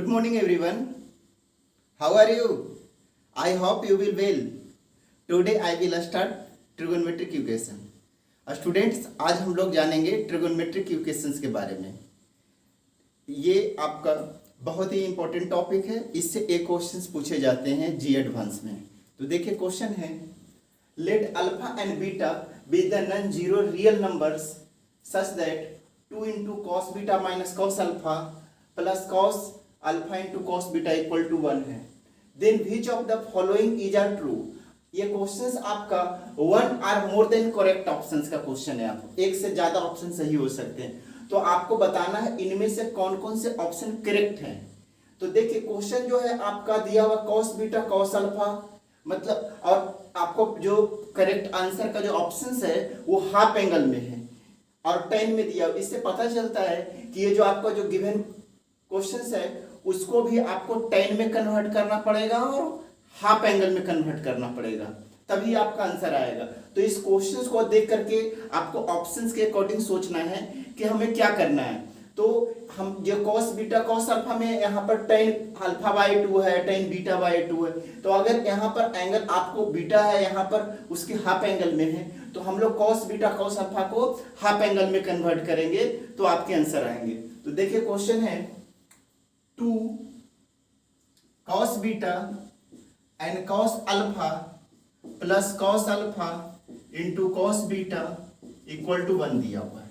Good morning everyone. How are you? I hope you will well. Today I will start trigonometric equation. Students, आज हम लोग जानेंगे trigonometric equations के बारे में। ये आपका बहुत ही इंपॉर्टेंट टॉपिक है। इससे एक क्वेश्चंस पूछे जाते हैं जी एडवांस में। तो देखिए क्वेश्चन है, let alpha and beta be the non zero real numbers such that 2 into cos beta minus cos alpha plus cos alpha into cos beta equal to 1 है। Then which of the following is are true. ये questions आपका one or more than correct options का question है। आप एक से ज्यादा option सही हो सकते हैं, तो आपको बताना है इनमें से कौन कौन से ऑप्शन करेक्ट हैं। तो देखिए क्वेश्चन जो है आपका दिया हुआ cos बीटा cos अल्फा मतलब, और आपको जो करेक्ट आंसर का जो ऑप्शंस है वो हाफ एंगल में है और 10 में दिया। इससे पता चलता है कि ये जो आपका जो गिवन क्वेश्चंस है उसको भी आपको 10 में कन्वर्ट करना पड़ेगा और हाफ एंगल में कन्वर्ट करना पड़ेगा, तभी आपका आंसर आएगा। तो इस क्वेश्चंस को देख करके आपको ऑप्शंस के अकॉर्डिंग सोचना है कि हमें क्या करना है। तो हम जो cos बीटा cos अल्फा में यहाँ पर tan अल्फा बाई 2 है, tan बीटा बाई 2 है, तो अगर यहाँ पर एंगल आपको बीटा है यहाँ पर उसके हाफ एंगल में है, तो हम लोग cos बीटा cos अल्फा को हाफ एंगल में कन्वर्ट करेंगे तो आपके आंसर आएंगे। तो देखिए क्वेश्चन है 2 cos beta and cos alpha plus cos alpha into cos beta equal to 1 दिया हुआ है।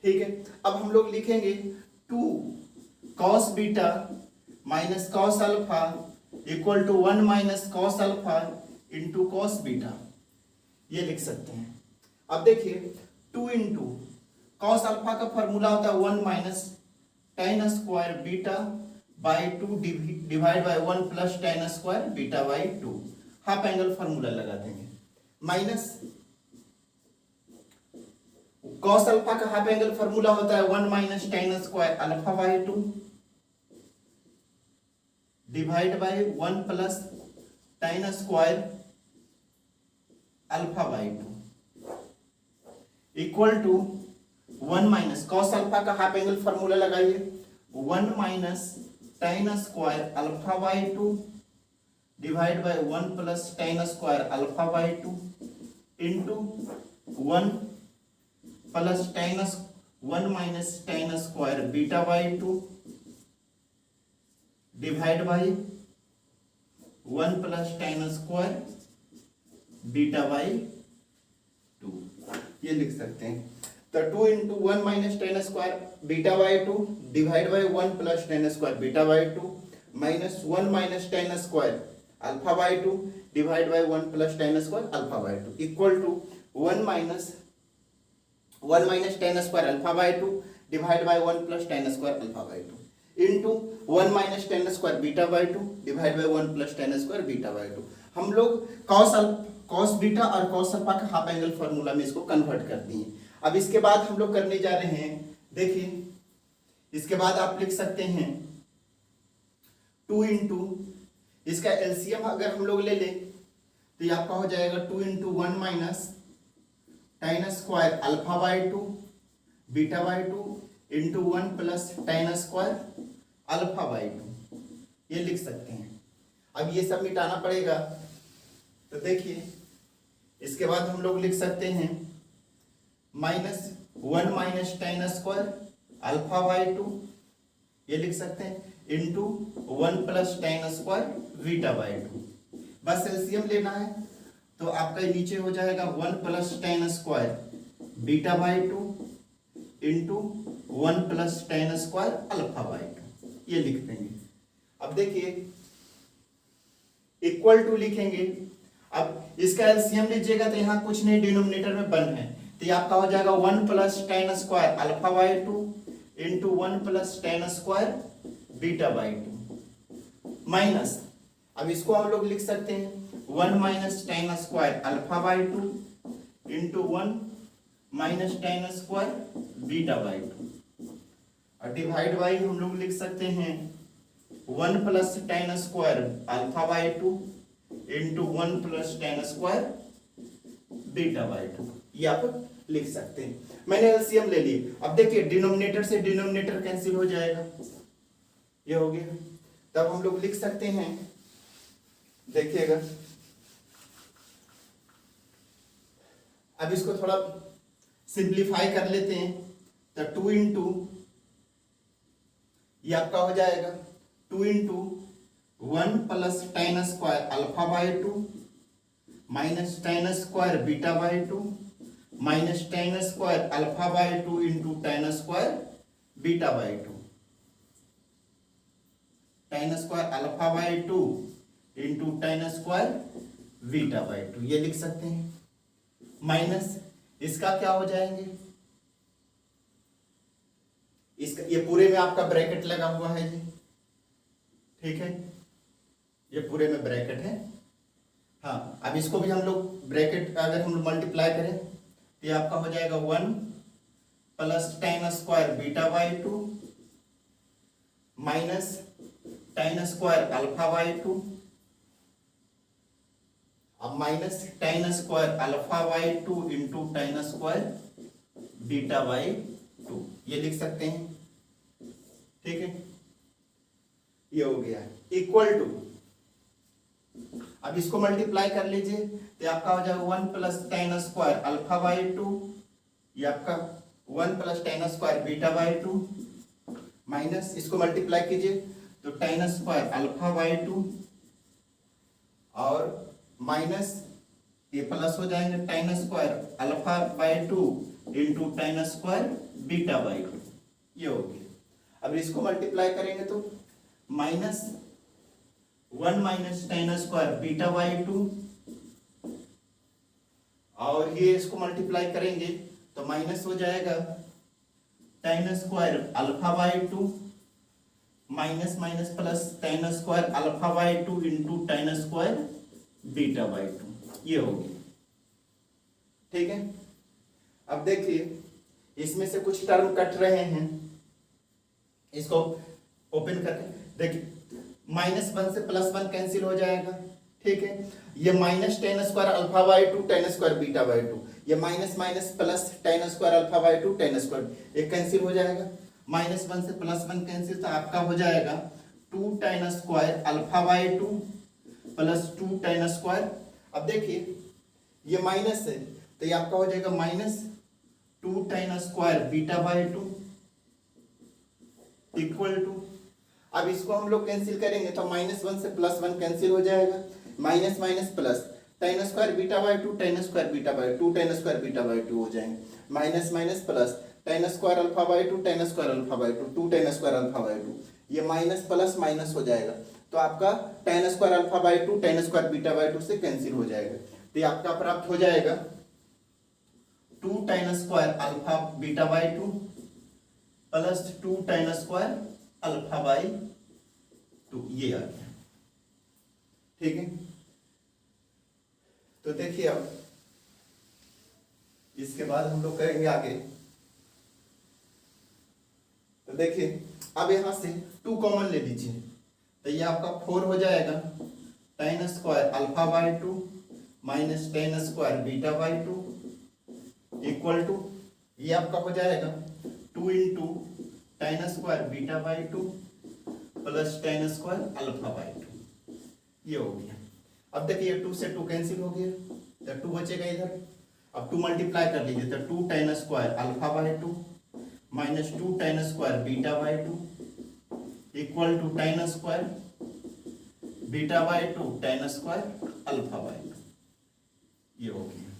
ठीक है, अब हम लोग लिखेंगे 2 cos beta minus cos alpha equal to 1 minus cos alpha into cos beta, ये लिख सकते हैं। अब देखिए 2 इंटू cos अल्फा का फॉर्मूला होता है 1 minus tan square beta by 2 divide by 1 plus tan square beta by 2, half angle formula लगा देंगे। माइनस cos अल्फा का हाफ एंगल फॉर्मूला होता है 1 minus tan square alpha by 2 divide by 1 plus tan square alpha by 2 equal to 1 minus cos alpha का half angle formula लगाइए 1 minus tan square alpha by 2 divide by 1 plus tan square alpha by 2 into 1 plus tan 1 minus tan square beta by 2 divide by 1 plus tan square beta by 2, ये लिख सकते हैं। तो 2 into 1 minus tan square beta by 2 divide by 1 plus tan square beta by 2 minus 1 minus tan square alpha by 2 divide by 1 plus tan square alpha by 2 equal to 1 minus tan square alpha by 2 divide by 1 plus tan square alpha by 2 into 1 minus tan square beta by 2 divide by 1 plus tan square beta by 2। हम लोग cos beta और cos alpha का half angle formula में इसको convert कर दिए। अब इसके बाद हम लोग करने जा रहे हैं, देखिए इसके बाद आप लिख सकते हैं 2 इंटू इसका एलसीएम अगर हम लोग ले लें तो ये आपका हो जाएगा 2 into 1 minus tan square alpha by 2 beta by 2 into 1 plus tan square alpha by 2, ये लिख सकते हैं। अब ये सब मिटाना पड़ेगा, तो देखिए इसके बाद हम लोग लिख सकते हैं minus 1 minus tan square alpha by 2, ये लिख सकते हैं into 1 plus tan square beta by 2। बस एलसीएम लेना है तो आपका नीचे हो जाएगा 1 plus tan square beta by 2 into 1 plus tan square alpha by 2, ये लिख देंगे। अब देखिए इक्वल टू लिखेंगे, अब इसका एलसीएम लीजिएगा तो यहाँ कुछ नहीं, डिनोमिनेटर में 1 है, तो ये आपका हो जाएगा 1 plus tan square alpha by 2 into 1 plus tan square beta by 2 minus, अब इसको हम लोग लिख सकते हैं 1 minus tan square alpha by 2 into 1 minus tan square beta by 2 और डिवाइड बाई हम लोग लिख सकते हैं 1 plus tan square alpha by 2 into 1 plus tan square beta by 2, ये आप लिख सकते हैं। मैंने एलसीएम ले ली। अब देखिए डिनोमिनेटर से डिनोमिनेटर कैंसिल हो जाएगा, ये हो गया। तब हम लोग लिख सकते हैं, देखिएगा, अब इसको थोड़ा सिंप्लीफाई कर लेते हैं। तो 2 इंटू, ये आपका हो जाएगा 2 into 1 plus tan square alpha by 2 minus tan square beta by 2 minus tan square alpha by 2 into tan square beta by 2, tan square alpha by 2 into tan square beta by 2, ये लिख सकते हैं। Minus इसका क्या हो जाएंगे, इसका ये पूरे में आपका ब्रैकेट लगा हुआ है जी, ठीक है, ये पूरे में ब्रैकेट है। हाँ, अब इसको भी हम लोग ब्रैकेट अगर हम लोग मल्टीप्लाई करें तो ये आपका हो जाएगा 1 plus tan square beta by 2 minus tan square alpha by 2, अब minus tan square alpha by 2 into tan square beta by 2, ये लिख सकते हैं, ठीक है। ये हो गया इक्वल टू, अब इसको मल्टीप्लाई कर लीजिए तो आपका हो जाएगा 1 plus tan square alpha by 2, ये आपका 1 plus tan square beta by 2 minus इसको मल्टीप्लाई कीजिए तो tan स्क्वायर अल्फा बाई 2 और माइनस ये प्लस हो जाएंगे tan square alpha by 2 into tan square beta by 2, ये हो गया। अब इसको मल्टीप्लाई करेंगे तो minus 1 minus tan square beta by 2 और ये इसको मल्टीप्लाई करेंगे तो माइनस हो जाएगा tan square alpha by 2 minus minus plus tan square alpha by 2 into tan square beta by 2, ये हो गया, ठीक है। अब देखिए इसमें से कुछ टर्म कट रहे हैं, इसको ओपन करके देखिए, -1 से +1 कैंसिल हो जाएगा, ठीक है। ये minus tan square alpha by 2 tan square beta by 2, ये minus minus plus tan square alpha by 2 tan square, ये कैंसिल हो जाएगा। -1 से +1 कैंसिल, तो आपका हो जाएगा 2 tan square alpha by 2 plus 2 tan square. अब देखिए ये माइनस है तो ये आपका हो जाएगा -2 tan square beta by 2 equal to, अब इसको हम लोग कैंसिल करेंगे तो -1 से +1 कैंसिल हो जाएगा, minus minus plus tan square beta by 2 tan square beta by 2 tan square beta by 2 हो जाएंगे, minus minus plus tan square alpha by 2 tan square alpha by 2 2 tan square alpha by 2, ये minus plus minus हो जाएगा तो आपका tan square alpha by 2 tan square beta by 2 से cancel हो जाएगा, तो ये आपका प्राप्त हो जाएगा 2 tan square alpha beta by 2 plus 2 tan square alpha by 2, ये आ गया, ठीक है। तो देखिए अब इसके बाद हम लोग करेंगे आगे, तो देखिए अब यहां से 2 कॉमन ले लीजिए तो ये आपका 4 हो जाएगा tan square alpha by 2 minus tan square beta by 2 equal to, ये आपका हो जाएगा 2 into tan square beta by 2 plus tan square alpha by 2, ये हो गया। अब देखिए 2 से 2 कैंसिल हो गया तो 2 बचेगा इधर, अब 2 मल्टीप्लाई कर लीजिए तो 2 tan square alpha by 2 minus 2 tan square beta by 2 equal to tan square beta by 2 tan square alpha by 2, ये हो गया।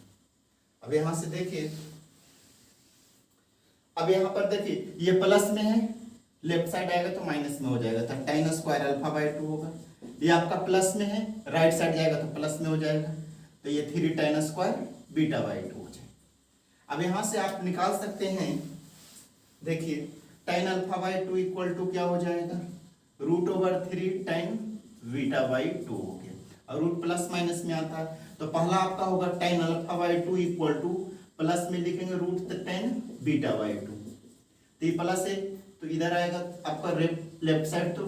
अब यहां से देखिए, अब यहां पर देखिए ये प्लस में है, लेफ्ट साइड आएगा तो माइनस में हो जाएगा तो tan स्क्वायर अल्फा बाई 2 होगा, ये आपका प्लस में है, राइट साइड जाएगा तो प्लस में हो जाएगा तो ये 3 tan स्क्वायर बीटा बाई 2 हो जाएगा। अब यहां से आप निकाल सकते हैं, देखिए tan alpha by 2 equal to क्या हो जाएगा, √3 tan बीटा बाई 2 हो गया, और रूट प्लस माइनस में आता है तो पहला आपका होगा tan alpha by 2 equal to, plus में लिखेंगे √10 बीटा बाई 2, तो ये प्लस है तो इधर आएगा आपका लेफ्ट साइड तो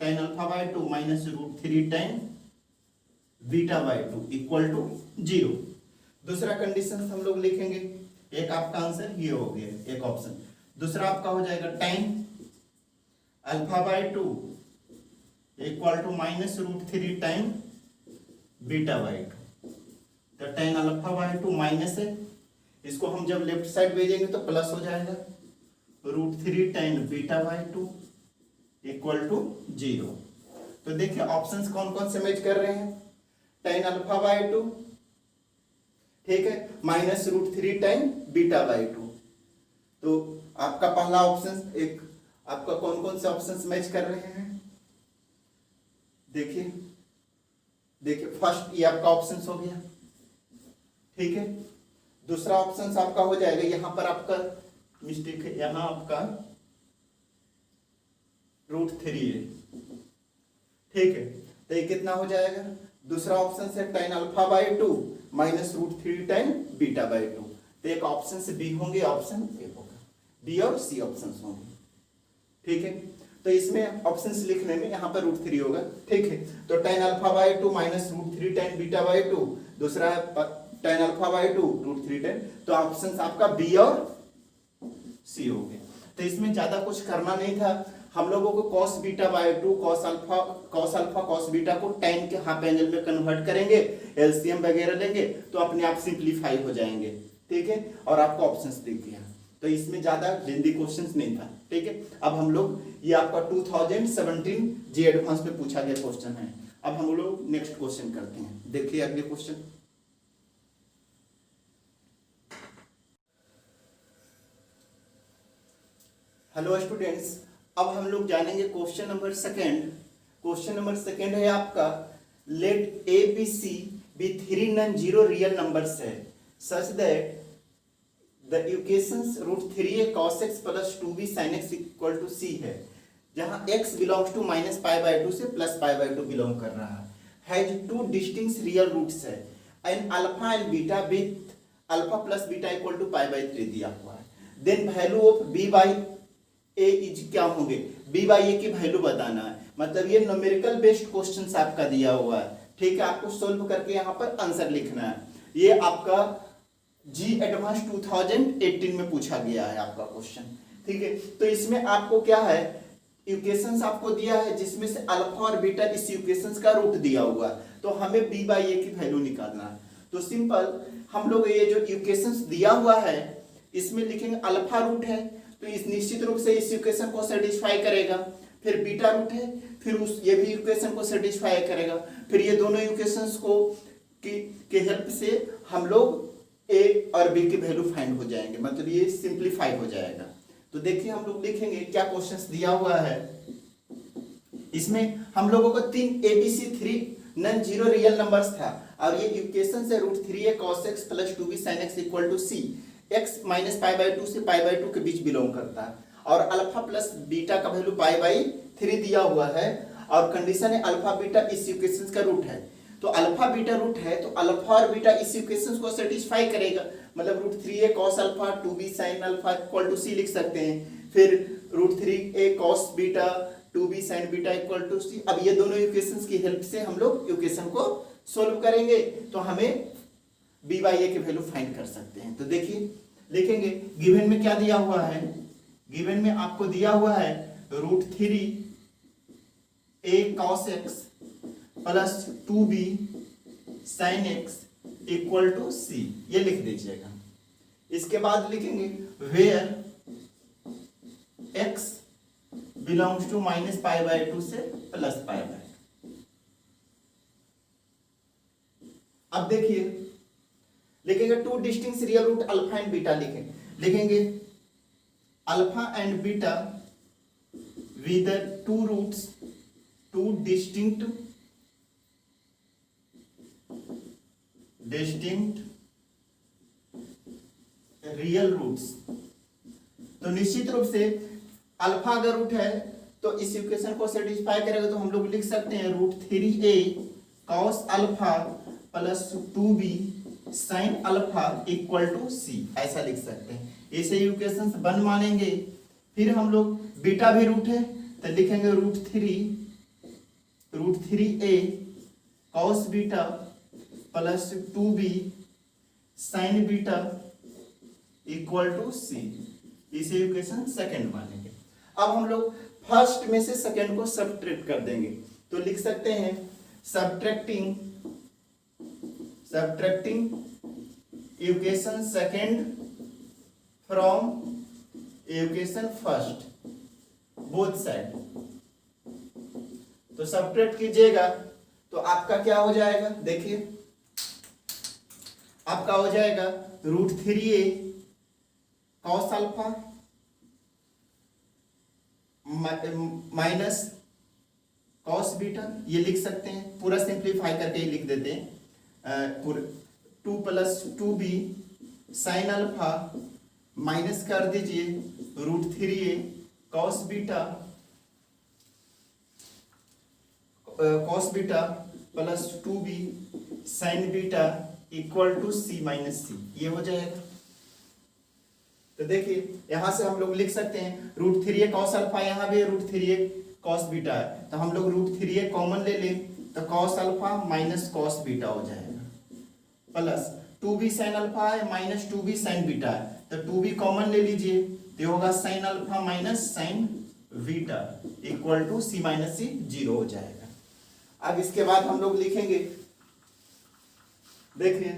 tan alpha by 2 minus √3 tan beta by 2 equal to 0। दूसरा कंडीशन हम लोग लिखेंगे, एक आपका आंसर ये हो गया एक ऑप्शन। दूसरा आपका हो जाएगा tan alpha by 2 equal to minus root 3 time beta by 2। तो टेन अल्फा बाय 2 माइनस है, इसको हम जब लेफ्ट साइड भेजेंगे तो प्लस हो जाएगा, root 3 tan beta by 2 equal to 0। तो देखिए ऑप्शंस कौन कौन से मैच कर रहे हैं, टेन अल्फा बाय 2, ठीक है, minus root 3 time beta by 2। तो आपका पहला ऑप्शन, एक आपका कौन कौन से ऑप्शंस मैच कर रहे हैं, देखिए देखिए फर्स्ट ये आपका ऑप्शन हो गया, ठीक है। दूसरा ऑप्शन आपका हो जाएगा, यहां पर आपका मिस्टेक है, यहां आपका रूट 3 है, ठीक है। तो ये कितना हो जाएगा, दूसरा ऑप्शन है tan alpha by 2 minus root 3 time beta by 2। तो एक ऑप्शन से बी होंगे, ऑप्शन ए होगा, बी और सी ऑप्शन होंगे, ठीक है। तो इसमें ऑप्शंस लिखने में यहाँ पर रूट 3 होगा, ठीक है। तो tan alpha by 2 minus root 3 tan beta by 2, दूसरा है tan alpha by 2 root 3 tan. तो ऑप्शंस आपका बी और सी हो गए। तो इसमें ज्यादा कुछ करना नहीं था, हम लोगों को cos beta by 2 cos alpha cos beta को tan के हाफ एंगल में कन्वर्ट करेंगे, एलसीएम वगैरह लेंगे तो अपने आप सिंप्लीफाई हो जाएंगे, ठीक है। और आपको ऑप्शंस दिख गया, तो इसमें ज्यादा लेंदी क्वेश्चंस नहीं था, ठीक है। अब हम लोग ये आपका 2017 जी एडवांस में पूछा गया क्वेश्चन है। अब हम लोग नेक्स्ट क्वेश्चन करते हैं, देखिए अगले क्वेश्चन। हेलो स्टूडेंट्स, अब हम लोग जानेंगे question number second. Question number second है आपका, let a b c be 3 non zero real numbers है such that the equations root 3a cos x plus 2b sin x equal to c है, जहां x belongs to minus pi by 2 से plus pi by 2 belong कर रहा है, has two distinct real roots है and alpha and beta with alpha plus beta equal to pi by 3 दिया हुआ है। Then value of b by a is क्या होंगे, बी बाई ए की वैल्यू बताना है। मतलब ये न्यूमेरिकल बेस्ड क्वेश्चन आपका दिया हुआ है, ठीक है। आपको सोल्व करके यहाँ पर आंसर लिखना है। ये आपका जी एडवांस 2018 में पूछा गया है आपका क्वेश्चन, ठीक है। तो इसमें आपको क्या है, इक्वेशंस आपको दिया है जिसमें से अल्फा और बीटा इस इक्वेशंस का रूट दिया हुआ है, तो हमें बी बाई ए की वैल्यू निकालना है। तो सिंपल हम लोग ये जो इक्वेशंस दिया हुआ है इसमें लिखेंगे अल्फा रूट है, तो इस निश्चित रूप से इस इक्वेशन को सेटिस्फाई करेगा। फिर बीटा रूट है, फिर उस ये भी इक्वेशन को सेटिस्फाई करेगा। फिर ये दोनों इक्वेशंस को के हेल्प से हम लोग ए और बी की वैल्यू फाइंड हो जाएंगे, मतलब ये सिंप्लीफाई हो जाएगा। तो देखिए हम लोग लिखेंगे क्या क्वेश्चंस दिया हुआ है। इसमें हम लोगों को 3 ABC 3 non zero real numbers था और ये इक्वेशन से root 3a cos x plus 2b sin x equal to c, x minus pi by 2 से पाई बाय 2 के बीच बिलोंग करता है, और अल्फा प्लस बीटा का वैल्यू पाई बाई 3 दिया हुआ है, और कंडीशन है अल्फा बीटा इस इक्वेशन का रूट है। तो अल्फा बीटा रूट है तो अल्फा और बीटा इस इक्वेशन को सेटिस्फाई करेगा, मतलब root 3a cos alpha 2b sin alpha equal to c लिख सकते हैं। फिर root 3a cos beta 2b sin beta equal to c। अब ये दोनों इक्वेशंस की हेल्प से हम लोग इक्वेशन को सोल्व करेंगे तो हमें b बाई ए की वैल्यू फाइंड कर सकते हैं। तो देखिए लिखेंगे, गिवन में क्या दिया हुआ है, गिवन में आपको दिया हुआ है root 3a cos x plus 2b sin x equal to c, ये लिख दीजिएगा। इसके बाद लिखेंगे where x belongs to minus pi by 2 से प्लस पाई बाय 2। अब देखिए लिखेंगे two distinct real root alpha and beta, लिखेंगे alpha and beta with two roots, two distinct real roots. तो निश्चित रूप से अल्फा अगर रूट है तो इस इक्वेशन को सेटिस्फाई करेगा, तो हम लोग लिख सकते हैं root 3a cos alpha plus 2b sin alpha equal to c, ऐसा लिख सकते हैं। इसे इक्वेशन 1 मानेंगे। फिर हम लोग बीटा भी रूट है तो लिखेंगे root 3a cos beta plus 2b sin beta equal to c, इसे इक्वेशन 2 मानेंगे। अब हम लोग फर्स्ट में से सेकंड को सब्ट्रैक्ट कर देंगे तो लिख सकते हैं subtracting equation second from equation first both side. तो सब्ट्रैक्ट कीजिएगा तो आपका क्या हो जाएगा, देखिए आपका हो जाएगा √3a cos alpha minus cos beta, ये लिख सकते हैं, पूरा सिंप्लीफाई करके ही लिख देते हैं। 2 + 2b sin अल्फा माइनस कर दीजिए √3a cos beta plus 2b sin beta equal to c - c, ये हो जाएगा। तो देखिए यहां से हम लोग लिख सकते हैं √3a cos अल्फा, यहाँ भी √3a cos बीटा है, तो हम लोग √3a कॉमन ले लें तो cos alpha minus cos beta हो जाएगा, प्लस 2b sin अल्फा है माइनस 2b sin बीटा है, तो 2b कॉमन ले लीजिए तो होगा sin alpha minus sin beta equal to c - c 0 हो जाएगा। अब इसके बाद हम लोग लिखेंगे, देखिए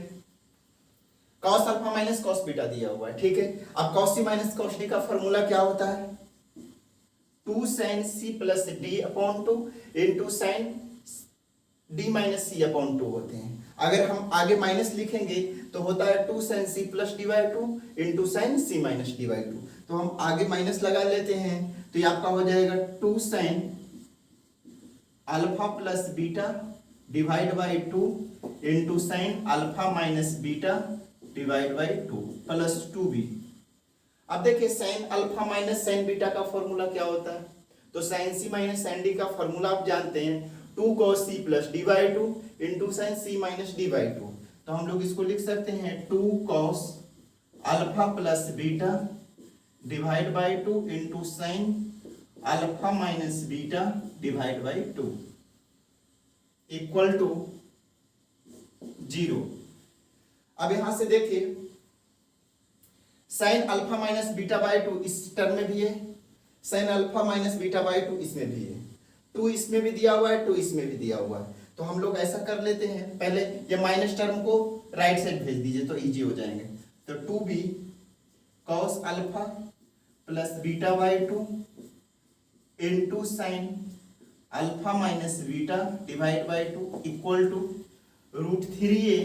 cos alpha minus cos beta दिया हुआ है, ठीक है। अब cos c minus cos d का फॉर्मूला क्या होता है, 2 sin c plus d upon 2 into sin d minus c upon 2 होते हैं। अगर हम आगे माइनस लिखेंगे तो होता है 2 sin c plus d by 2 into sin c minus d by 2, तो हम आगे माइनस लगा लेते हैं तो ये आपका हो जाएगा 2 sin alpha plus beta divide by 2 into sin alpha minus beta divide by 2 plus 2b। अब देखिए sin alpha minus sin beta का फॉर्मूला क्या होता है, तो sin c minus sin d का फॉर्मूला आप जानते हैं 2 cos c plus d by 2 into sin c minus d by 2, तो हम लोग इसको लिख सकते हैं 2 cos alpha plus beta divide by 2 into sin alpha minus beta divide by 2 equal to 0। अब यहां से देखिए sin alpha minus beta by 2 इस टर्म में भी है, sin alpha minus beta by 2 इसमें भी है, 2 इसमें भी दिया हुआ है 2 इसमें भी दिया हुआ है, तो हम लोग ऐसा कर लेते हैं, पहले ये माइनस टर्म को राइट साइड भेज दीजिए तो इजी हो जाएंगे। तो 2b cos alpha plus beta by 2 into sin alpha minus beta divide by 2 equal to √3a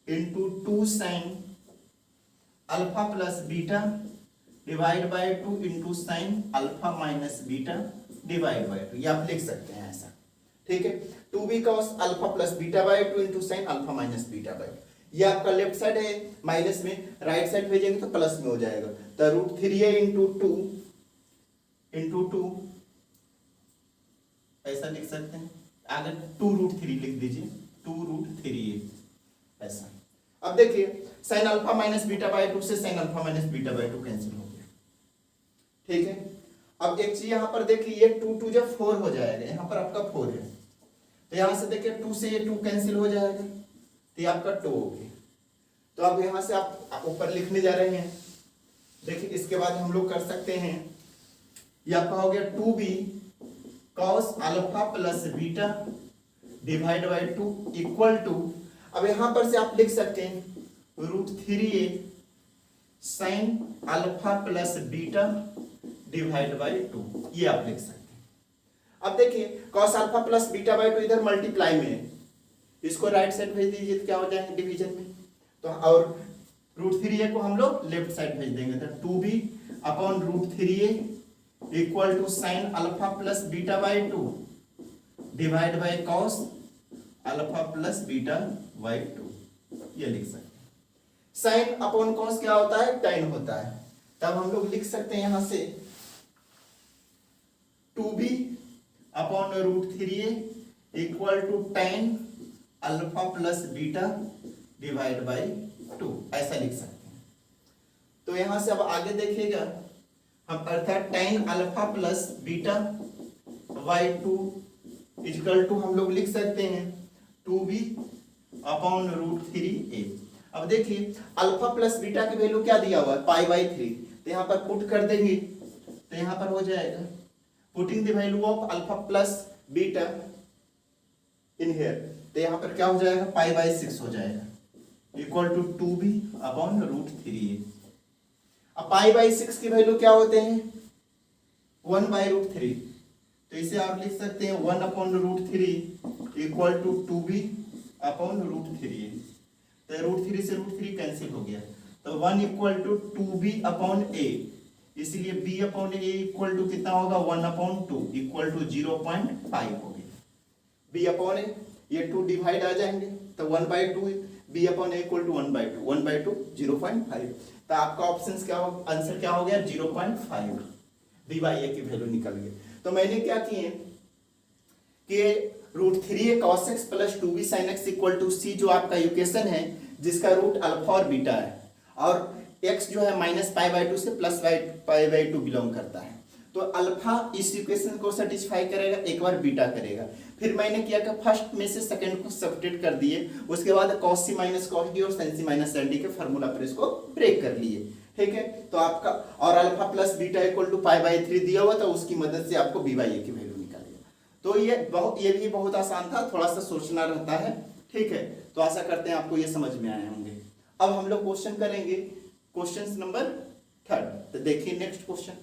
into 2 sin alpha plus beta divide by 2 into sin alpha minus beta divide by 2, ये आप लिख सकते हैं ऐसा, ठीक है। 2b cos alpha plus beta by 2 into sin alpha minus beta by 2, ये आपका लेफ्ट साइड है माइनस में, राइट साइड भेजेंगे तो प्लस में हो जाएगा, तो √3a इंटू 2 ऐसा लिख सकते हैं, आगे 2√3 लिख दीजिए 2√3a ऐसा। अब देखिए sin alpha minus beta by 2 से sin alpha minus beta by 2 cancel हो गया, ठीक है। अब एक चीज यहाँ पर देखिए ये 2 जब 4 हो जाएगा, यहाँ पर आपका 4 है, तो यहाँ से देखिए 2 से ये 2 कैंसिल हो जाएगा तो ये आपका 2 हो गया। तो अब यहाँ से आप ऊपर लिखने जा रहे हैं, देखिए इसके बाद हम लोग कर सकते हैं, ये आपका हो गया 2b cos alpha plus beta divide by 2 equal to, अब यहां पर से आप लिख सकते हैं √3a sin alpha plus beta divide by 2, ये आप लिख सकते हैं। अब देखिए cos alpha plus beta by 2 इधर मल्टीप्लाई में है, इसको राइट साइड भेज दीजिए तो क्या हो जाएंगे डिवीजन में, तो और √3a को हम लोग लेफ्ट साइड भेज देंगे, तो 2b upon √3a equal to sin alpha plus beta by 2 divide by cos alpha plus beta by 2, ये लिख सकते हैं। sin अपॉन cos क्या होता है, tan होता है, तब हम लोग लिख सकते हैं यहां से 2b upon √3a equal to tan alpha plus beta divide by 2, ऐसा लिख सकते हैं। तो यहां से अब आगे देखिएगा हम, अर्थात tan alpha plus beta by 2 equal to हम लोग लिख सकते हैं 2b अपॉन √3a। अब देखिए अल्फा प्लस बीटा की वैल्यू क्या दिया हुआ है, पाई बाई 3, तो यहाँ पर पुट कर देंगे तो यहाँ पर हो जाएगा putting the value of alpha plus beta in here, तो यहाँ पर क्या हो जाएगा π/6 हो जाएगा equal to 2b upon √3a। अब π/6 की वैल्यू क्या होते हैं 1/√3, तो इसे आप लिख सकते हैं 1/√3 equal to 2b upon √3a। तो √3 से √3 कैंसिल हो गया, तो 1 equal to 2b upon a, इसलिए b upon a equal to कितना होगा 1/2 इक्वल टू 0.5 हो गया। b अपॉन a ये 2 डिवाइड आ जाएंगे तो 1/2 b upon a equal to 1/2 0.5, तो आपका ऑप्शन क्या हो, आंसर क्या हो गया 0.5, b/a की वैल्यू निकल गई। तो मैंने क्या किए कि √3a cos x plus 2b sin x equal to c जो आपका इक्वेशन है जिसका रूट अल्फा और बीटा है और x जो है -π/2 से +π/2 बिलोंग करता है, तो अल्फा इस इक्वेशन को सेटिस्फाई करेगा, एक बार बीटा करेगा। फिर मैंने किया कि फर्स्ट में से सेकंड को सब्ट्रैक्ट कर दिए, उसके बाद cos c minus cos d और sin c minus sin d के फार्मूला पर इसको ब्रेक कर लिए। ठीक है, तो आपका और alpha plus beta equal to π/3 दिया हुआ था, उसकी मदद से आपको b/a की वैल्यू निकल गया। तो ये भी बहुत आसान था, थोड़ा सा सोचना रहता है। ठीक है, तो आशा करते हैं आपको ये समझ में आए होंगे। अब हम लोग क्वेश्चन करेंगे, क्वेश्चन नंबर 3। तो देखिए नेक्स्ट क्वेश्चन।